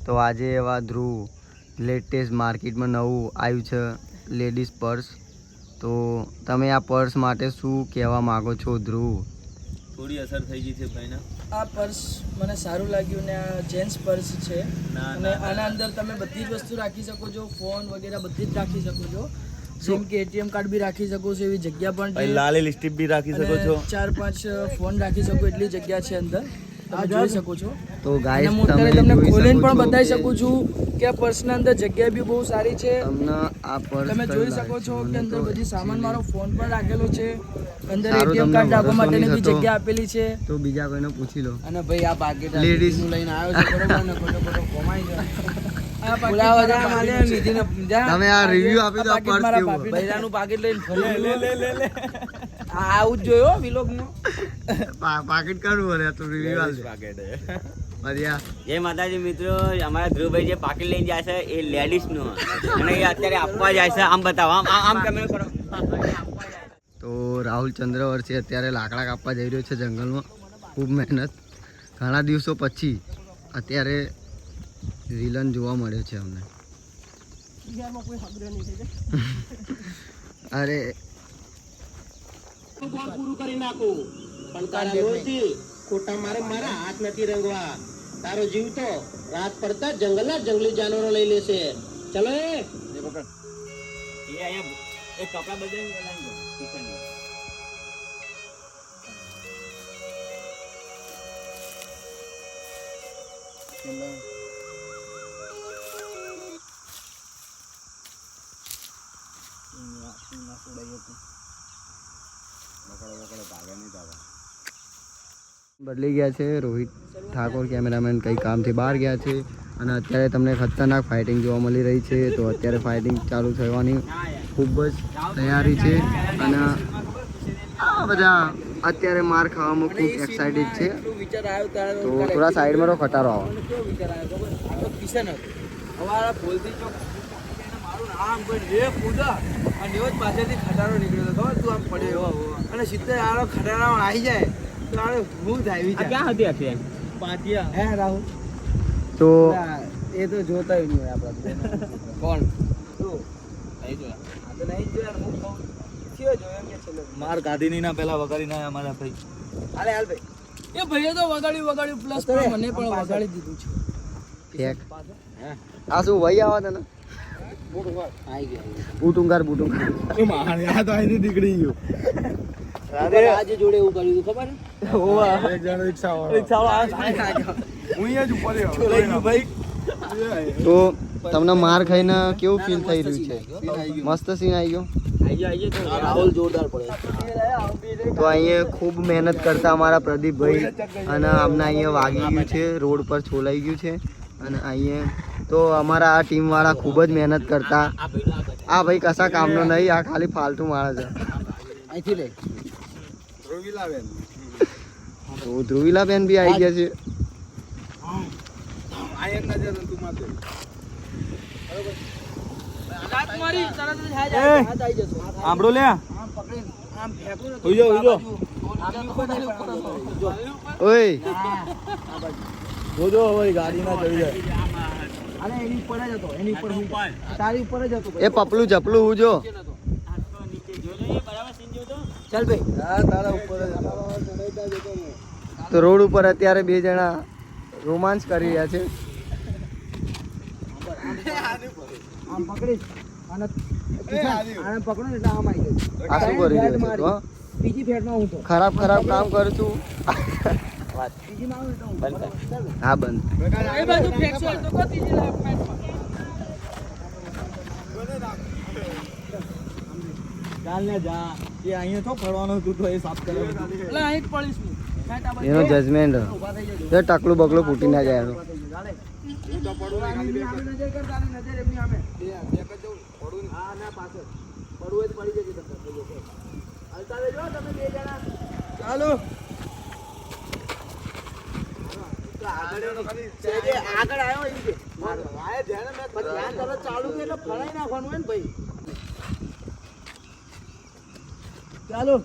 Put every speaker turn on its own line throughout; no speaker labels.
તો આજે એવા ધ્રુવ લેટેસ્ટ માર્કેટમાં નવું આવ્યું છે લેડીઝ પર્સ. તો તમે આ પર્સ માટે શું કહેવા માગો છો ધ્રુવ?
થોડી અસર થઈ ગઈ છે ભાઈને.
આ પર્સ મને સારું લાગ્યું ને આ જેન્ટ્સ પર્સ છે અને આના અંદર તમે બધી જ વસ્તુ રાખી શકો છો, ફોન વગેરે બધી જ રાખી શકો છો. જેમ કે એટીએમ કાર્ડ બી રાખી શકો છો એવી જગ્યા પણ છે.
લાલી લિપસ્ટિક બી રાખી શકો છો.
4-5 ફોન રાખી શકો એટલી જગ્યા છે અંદર. તમે જોઈ શકો છો.
તો ગાઈસ
તમને ખોલીને પણ બતાવી શકું છું કે આ પર્સના અંદર જગ્યા બી બહુ સારી છે.
તમને આ પર્સ
તમે જોઈ શકો છો કે અંદર બધી સામાન મારો ફોન પણ રાખેલો છે. અંદર એટીએમ કાર્ડ રાખવા માટેની બી જગ્યા આપેલી છે.
તો બીજા કોઈને પૂછી લો.
અને ભાઈ આ પાકેટ
લેડીઝ
લઈને આવ્યો છે બરોબર ને, ખોટો કોમાઈ જાય.
તમે આ રિવ્યુ આપી દો. આ પર્સ કેવું?
બૈરાનું પાકેટ લઈને ફરે. લે આવું જ જોયો વિલોગમાં.
પાકેટ કરવું અને તો રિવ્યુ આલ પાકેટ. મરિયા
જય માતાજી મિત્રો, અમારા ધ્રુવભાઈ જે પાકીટ લઈને જાય છે એ લેડીઝનું અને એ અત્યારે આપવા જાય છે. આમ બતાવો, આમ કેમેરો કરો.
તો રાહુલ ચંદ્રવંશી અત્યારે લાકડા કાપવા જઈ રહ્યો છે જંગલમાં. ખૂબ મહેનત, ઘણા દિવસો પછી અત્યારે વિલન જોવા મળ્યો છે અમને. અરે
પૂરું કરી નાખું પણ તારા લોહીથી ખોટા મારા હાથ નથી રંગવા. તારો જીવ તો રાત પડતા જંગલના જંગલી જાનવરો લઈ લેશે. ચલો
એ અહીંયા એક કપડા બદલીને બોલાવી દો કિચનમાં.
બદલી ગયા છે. રોહિત ઠાકોર કેમેરામેન કંઈ કામથી બહાર ગયા છે અને અત્યારે તમને ખતરનાક ફાઇટિંગ જોવા મળી રહી છે. તો અત્યારે ફાઇટિંગ ચાલુ થવાની ખૂબ જ તૈયારી છે અને આ બધા અત્યારે માર ખાવામાં ખૂબ એક્સાઇટેડ છે. તો થોડા સાઈડમાં રહો, ખટારો આવો.
કિશન હતો અમારા ભૂલથી ચોક મારું નામ કોઈ રે પૂજા અને એવો જ પાછળથી ખટારો નીકળ્યો હતો. ખબર તું આમ પડ્યો અને સીધા આરો ખટારામાં આવી જાય તો આરે ભૂત આવી જાય.
ક્યાં હતી આખી
પાટિયા હે રાહુલ?
તો
એ તો જોતા નહીં હોય આપણા. કોણ તું? નહીં જોયા. આ તો નહીં જોયા. હું કહું થયો જોયો એમ કે ચલો
માર ગાદી ની ના પેલા વગાડી ના અમારા ભાઈ.
હાલ ભાઈ. એ ભાઈએ તો વગાડ્યું પ્લસ મને પણ વગાડી દીધું છે.
ફેક આ શું વહી આવા તને? બુટુંગાર
આ તો અહીંથી નીકળી ગયું.
આજે જોડે એવું કર્યું ખબર
એક જણ રિક્ષાવાળો.
તો તમને માર ખાઈને કેવું ફીલ થઈ રહ્યું છે? મસ્ત સીન આવી ગયો.
રાહુલ જોરદાર પડે.
તો અહીંયા ખૂબ મહેનત કરતા અમારા પ્રદીપભાઈ અને અમને અહીંયા વાગી ગયું છે, રોડ પર છોલાઈ ગયું છે અને અહીંયા તો અમારા આ ટીમવાળા ખૂબ જ મહેનત કરતા. આ ભાઈ કશા કામનો નહીં, આ ખાલી ફાલતુ મારે છે.
અહીંથી લે
તો ધ્રુવીલાબેન બી આવી ગયા છે.
આંબળો લે
આમ ફેંકું ને
ઉજો
ઓય
જોજો હવે ગાડી ના ચડી જાય.
અરે એની ઉપર જ હતો, એની ઉપર તારી ઉપર જ હતો.
એ પપલું જપલું હું જો.
ચાલ ભાઈ.
હા તારા ઉપર
તો રોડ ઉપર અત્યારે બે જણા રોમાંચ કરી રહ્યા છે.
આમ પકડી અને આને પકડો ને એટલે આમ આવી ગયો.
આ શું કરી રહ્યો છે તું?
બીજી ફેટમાં હું તો
ખરાબ કામ કરું છું.
બીજી માં આવું એટલે હું
હા બંધ.
એ બાજુ ફેંકશો તો કો ત્રીજી ફેટમાં
ચાલ ને જા. એ અહીંયા તો ફરવાનું હતું તો એ સાફ કરે.
એટલે અહીં જ પડીશ હું.
એનો જજમેન્ટ જો ટકલું બકલું ફૂટી ના જાય એનું.
નજર કર, તારી નજર એમની સામે. હા ના પાછળ પડવું જ પડી જશે તમને. હલતા રહેજો તમે બે જણા. ચાલો આગળ આવ્યો એ રીતે ધ્યાન તરત ચાલુ કે એટલે ફરાઈ નાખવાનું હોય ને ભાઈ. ચાલો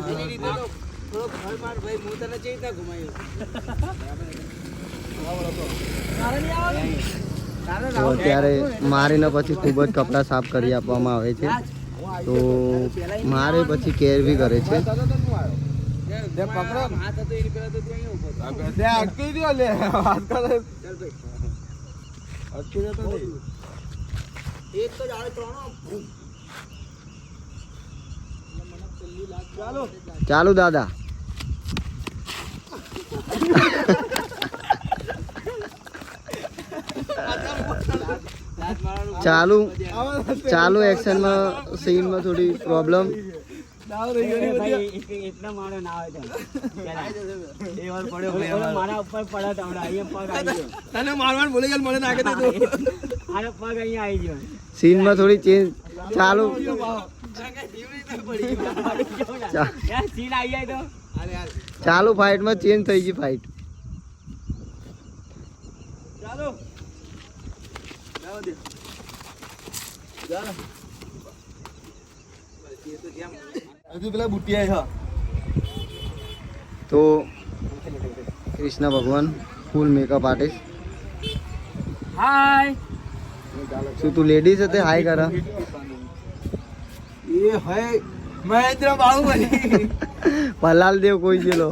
એની રીતે તો થોડો ઘર માર ભાઈ હું તને ચેવી રીતના ઘુમાયું
તો અત્યારે મારીને પછી ખૂબ જ કપડાં સાફ કરી આપવામાં આવે છે. તો મારે પછી કેર બી કરે છે.
પકડો હાથ હતો એની પેલા તો તું અહીંયા ઉભો હતો.
અટકી દો લે વાત કરે
ચાલ ભાઈ
અટકી જતો નહીં.
એક તો જ આવે ત્રણો ચાલો
ચાલુ દાદા. ચાલુ એક્શનમાં સીનમાં થોડી પ્રોબ્લેમ.
દાવ રહી ગયો
ભાઈ એટલા મારો ના આવે તો
એ વાર પડ્યો
ઓલો મારા ઉપર પડ્યો તો હમણાં અહીંયા પગ આવી ગયો.
તને મારવાનું ભૂલી ગયેલ મને નાખી દીધું
આનો પગ અહીંયા આવી ગયો.
સીનમાં થોડી ચેન્જ ચાલુ.
યાર સીન આવી જાય તો
ચાલુ ફાઇટમાં ચેન્જ થઈ ગઈ ફાઇટ.
ચાલો
હજુ પેલા બુટિયા
તો કૃષ્ણ ભગવાન ફૂલ મેકઅપ આર્ટિસ્ટ.
હાય
શું તું લેડીઝ હતી? હાય કર.
એ હે મહેન્દ્ર બાહુબલી
પલાલ દેવ કોઈ ગયેલો.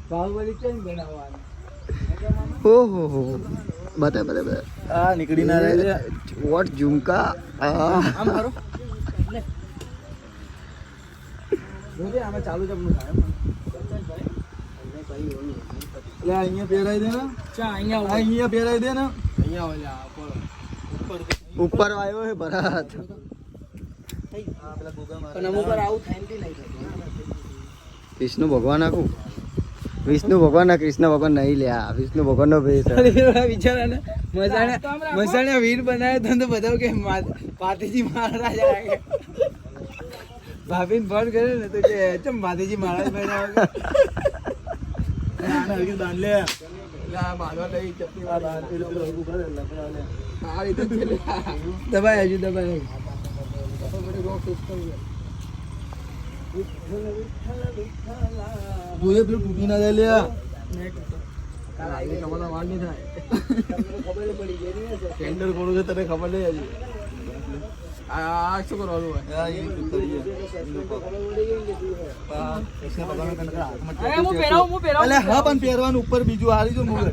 બાહુબલી કેમ બનાવવાનું
ઓહો હો બતા બતા બતા.
આ નીકળી ના રહે.
વોટ ઝુમકા.
આમ મારો જોજે આમાં ચાલુ જ આપણું થાય
લે અહીંયા પહેરાઈ દે ને.
ચા અહીંયા
અહીંયા પહેરાઈ દે ને.
અહીંયા ઓલા
ઉપર આવ્યો હે ભરત.
પણ અમુક વાર આવું થાય ને નહીં થતું
વિષ્ણુ ભગવાન આખું વિષ્ણુ ભગવાન ના કૃષ્ણ ભગવાન નહીં લ્યા. વિષ્ણુ ભગવાન નો ભેસ.
બિચારાને મસાણા વીર બનાવ્યો તો બધા કે પાતીજી મહારાજ આવે ભાભીને ફોન કર્યો ને તો કે ચમ પાતીજી મહારાજ બનાવ્યો
આને હરકી દાન લે.
મારવા લઈ ચપટી વાર
પેલું હરકું કરે લફડા લે.
આ રીતે દબાય હજુ દબાય
તું એ પેલું તૂટી ના જાય લે.
તમારા વાર નહીં થાય
ટેન્ડર કોનું છે તને ખબર નહીં હજી.
આ શું કરવાનું હોય
આ એ કરીએ. કૃષ્ણ ભગવાનના કનકા હાથમાં અલે હા પણ પહેરવાનું ઉપર બીજું હારી જો મુગલ.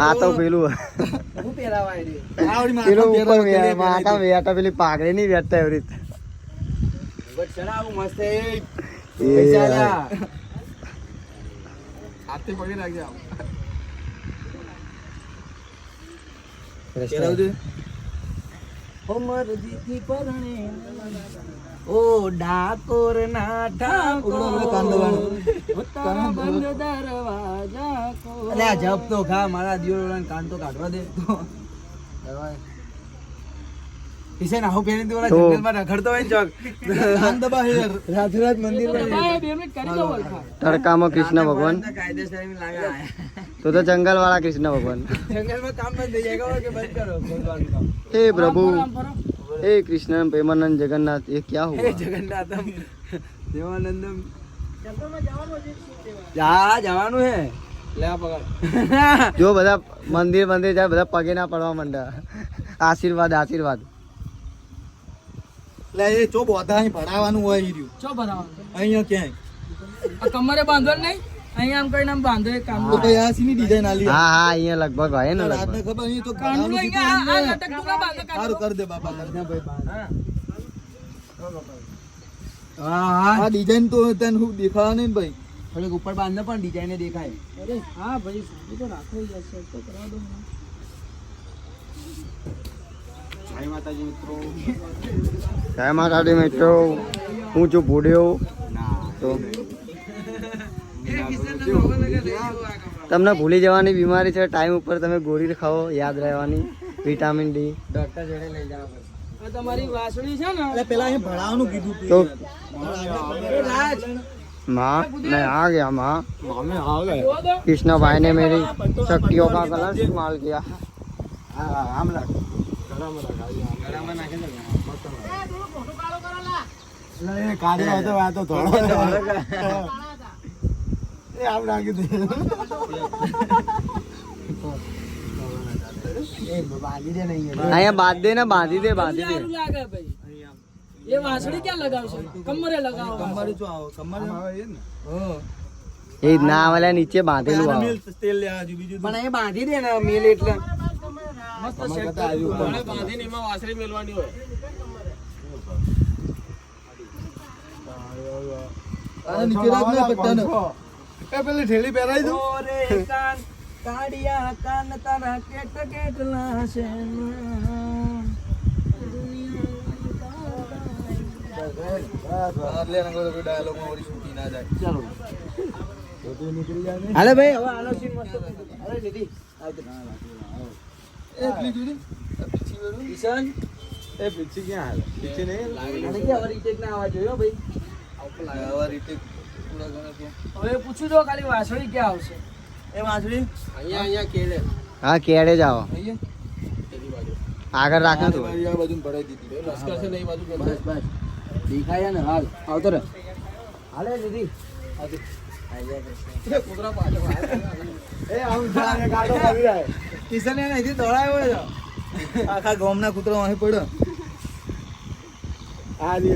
આ તો પેલું
હું પહેરાવાય રે
આ વળી
પેલું
માથામાં
ઉપર
પહેરવાનું
માથા વેટા પેલી પાઘડી નહીં વેટતા એવી રીતે.
બટ ચડાવું મસ્ત એ
એ
પૈસા આલ્યા. હાથે પકડી રાખજે આમ
પહેરાવજે.
મરજીથી પરણે ઓ ડાકોર ના ઠાકોર
ઓલો કાન દબાણો.
તારા બંધ દરવાજા કો અલે આ જપ તો ખા મારા દિયોળાને કાન તો કાઢવા દે તો કિશન આવું પહેરી દેવાના
તો-
જંગલમાં રખડતો હોય ને ચોક
કાન દબા હેર.
રાતરાત મંદિરમાં
તડકામાં કૃષ્ણ ભગવાન.
કાયદેસર એમ લાગે આયા.
તો જંગલ વાળા કૃષ્ણ ભગવાન.
જંગલમાં કામ બંધ થઈ જાય ખબર કે બંધ કરો ખોલવાનું કામ
हे प्रभु हे कृष्ण प्रेमानंद जगन्नाथ ये क्या
હે
हुआ?
જગન્નાથમ દેવાનંદમ જા જવાનું હે લે આ પકડ
જો બધા મંદિર મંદિર જાય બધા પગે ના પડવા માંડ્યા. આશીર્વાદ આશીર્વાદ.
લે એ ચો બોધા અહીં ભરાવાનું હોય ઈ રહ્યું.
ચો બનાવવાનું
અહીંયા ક્યાંય
આ કમરે બાંધો નહીં અહીંયા આમ કઈને આમ બાંધો એક કામ
તો કઈ આ સીની ડિઝાઇન આલી.
હા હા અહીંયા લગભગ હોય ને
રાતને
લગભગ.
ખબર અહીં તો
કાંડું
ભરાવાનું
અહીંયા આ
શીખવાનું
લટક ટુકા બાંધો
ને. સારું કર દે બાપા કર દે.
હા હા
આ ડિઝાઇન તો તને હું દેખાવા નહીં ને ભાઈ.
થોડીક ઉપર બાંધો પણ ડિઝાઇન દેખાય હા ભાઈ તો રાખો જશે તો કરાવ દો જય માતાજી મિત્રો
જય માતાજી મિત્રો. હું છું ભૂડ્યો. તો તમને ભૂલી જવાની બીમારી છે. ટાઈમ ઉપર તમે ગોળી ખાઓ યાદ રહેવાની. Vitamin D.
ડોક્ટર જોડે લઈ જવા પડે તમારી વાસળી છે ને
એટલે પેલા અહીં ભરાવાનું કીધું તું.
તો
રાજ
माँ मैं आ गया माँ.
અમે હા ગए.
कृष्णा भाई ने मेरी शक्तियों का कलर इस्तेमाल किया.
આમ લાગ.
ગળામાં નાખે ને
કાઢ્યો હતો આ તો થોડો એ આમ નાખી દે
અહીંયા બાંધ દે ને બાંધી દે બાંધી દે
સારું લાગે ભાઈ એ વાસળી ક્યાં લગાવશો કમરે લગાવો
કમરે જો આવો કમરે આવે ને
એ ના વાળા નીચે બાંધેલું આવે
મિલ તેલ લે આજુ બીજું
પણ એ બાંધી દે ને મેલ એટલે મસ્ત સેટ
બાંધીને એમાં વાસળી મેલવાની હોય
આ નીચે રાખ ને પટ્ટાનો એ પેલી ઠેલી પહેરાઈ દઉં
ઓરે કાન કાડિયા કાન તારા કેટ કેટલા છે
લે રંગો તો ડાયલોગ માં ઓરી છૂટી ના જાય
ચાલો
બધું નીકળી જાય ને
હાલે ભાઈ હવે આનો સીન મસ્ત અરે દીદી
એ પેલી જોડી પીછી વેરું
કિશન
એ પીછી ક્યાં હાલે પીછી નહીં
અને કે હવે રીટેક ના આવવા જોઈએ હો ભાઈ
હવે રીતે પૂરા ગણે તો
હવે પૂછું જો ખાલી વાસળી ક્યાં આવશે
એ વાંસળી
અહીંયા કેળે
હા કેડે જ આવો
અહીંયા
આગળ રાખ્યું તું
આ બાજુ ભરાઈ દીધી
લશ્કર છે ને એ બાજુ
બસ બસ દેખાયા ને હાલ આવતો રે હાલે દીદી
એ આમ જાય ગાડો કરી જાય
કિશન એને અહીંથી દોડાયો હોય
આખા ગામના કૂતરો અહીં પડ્યો આ દી